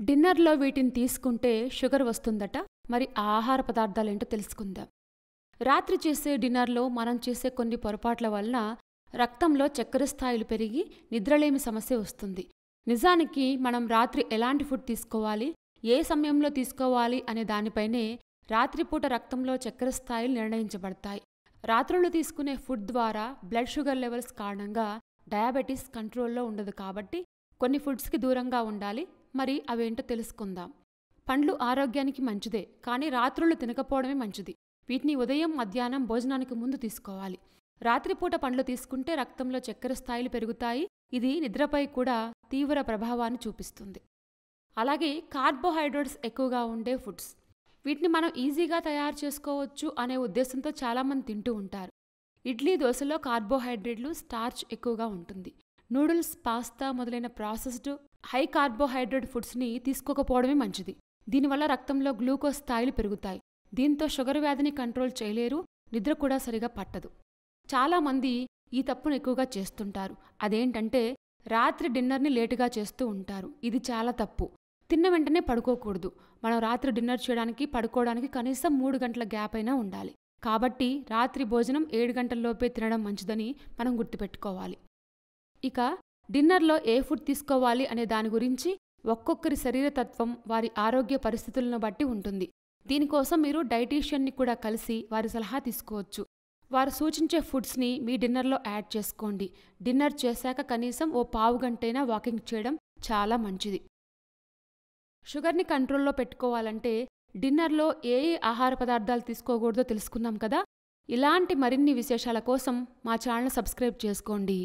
డిన్నర్లో వీటిని తీసుకుంటే షుగర్ వస్తుందట. మరి ఆ ఆహార పదార్థాలేంటో తెలుసుకుందాం. రాత్రి చేసే డిన్నర్లో మనం చేసే కొన్ని పొరపాట్ల వలన రక్తంలో చక్కెర స్థాయిలు పెరిగి నిద్రలేమి సమస్య వస్తుంది. నిజానికి మనం రాత్రి ఎలాంటి ఫుడ్ తీసుకోవాలి, ఏ సమయంలో తీసుకోవాలి అనే దానిపైనే రాత్రిపూట రక్తంలో చక్కెర స్థాయిలు నిర్ణయించబడతాయి. రాత్రులు తీసుకునే ఫుడ్ ద్వారా బ్లడ్ షుగర్ లెవెల్స్ కారణంగా డయాబెటీస్ కంట్రోల్లో ఉండదు. కాబట్టి కొన్ని ఫుడ్స్కి దూరంగా ఉండాలి. మరి అవేంటో తెలుసుకుందాం. పండ్లు ఆరోగ్యానికి మంచిదే, కానీ రాత్రులు తినకపోవడమే మంచిది. వీటిని ఉదయం, మధ్యాహ్నం భోజనానికి ముందు తీసుకోవాలి. రాత్రిపూట పండ్లు తీసుకుంటే రక్తంలో చక్కెర స్థాయిలు పెరుగుతాయి. ఇది నిద్రపై కూడా తీవ్ర ప్రభావాన్ని చూపిస్తుంది. అలాగే కార్బోహైడ్రేట్స్ ఎక్కువగా ఉండే ఫుడ్స్, వీటిని మనం ఈజీగా తయారు చేసుకోవచ్చు అనే ఉద్దేశంతో చాలామంది తింటూ ఉంటారు. ఇడ్లీ, దోశలో కార్బోహైడ్రేట్లు, స్టార్చ్ ఎక్కువగా ఉంటుంది. నూడిల్స్, పాస్తా మొదలైన ప్రాసెస్డ్ హై కార్బోహైడ్రేట్ ఫుడ్స్ని తీసుకోకపోవడమే మంచిది. దీనివల్ల రక్తంలో గ్లూకోజ్ స్థాయిలు పెరుగుతాయి. దీంతో షుగర్ వ్యాధిని కంట్రోల్ చేయలేరు, నిద్ర కూడా సరిగా పట్టదు. చాలామంది ఈ తప్పును ఎక్కువగా చేస్తుంటారు. అదేంటంటే రాత్రి డిన్నర్ని లేటుగా చేస్తూ ఉంటారు. ఇది చాలా తప్పు. తిన్న వెంటనే పడుకోకూడదు. మనం రాత్రి డిన్నర్ చేయడానికి, పడుకోవడానికి కనీసం 3 గంటల గ్యాప్ అయినా ఉండాలి. కాబట్టి రాత్రి భోజనం 7 గంటల్లోపే తినడం మంచిదని మనం గుర్తుపెట్టుకోవాలి. ఇక డిన్నర్లో ఏ ఫుడ్ తీసుకోవాలి అనే దాని గురించి ఒక్కొక్కరి శరీరతత్వం, వారి ఆరోగ్య పరిస్థితులను బట్టి ఉంటుంది. దీనికోసం మీరు డైటీషియన్ని కూడా కలిసి వారి సలహా తీసుకోవచ్చు. వారు సూచించే ఫుడ్స్ని మీ డిన్నర్లో యాడ్ చేసుకోండి. డిన్నర్ చేశాక కనీసం ఓ పావు గంటైనా వాకింగ్ చేయడం చాలా మంచిది. షుగర్ని కంట్రోల్లో పెట్టుకోవాలంటే డిన్నర్లో ఏ ఆహార పదార్థాలు తీసుకోకూడదో తెలుసుకున్నాం కదా. ఇలాంటి మరిన్ని విశేషాల కోసం మా ఛానల్ సబ్స్క్రైబ్ చేసుకోండి.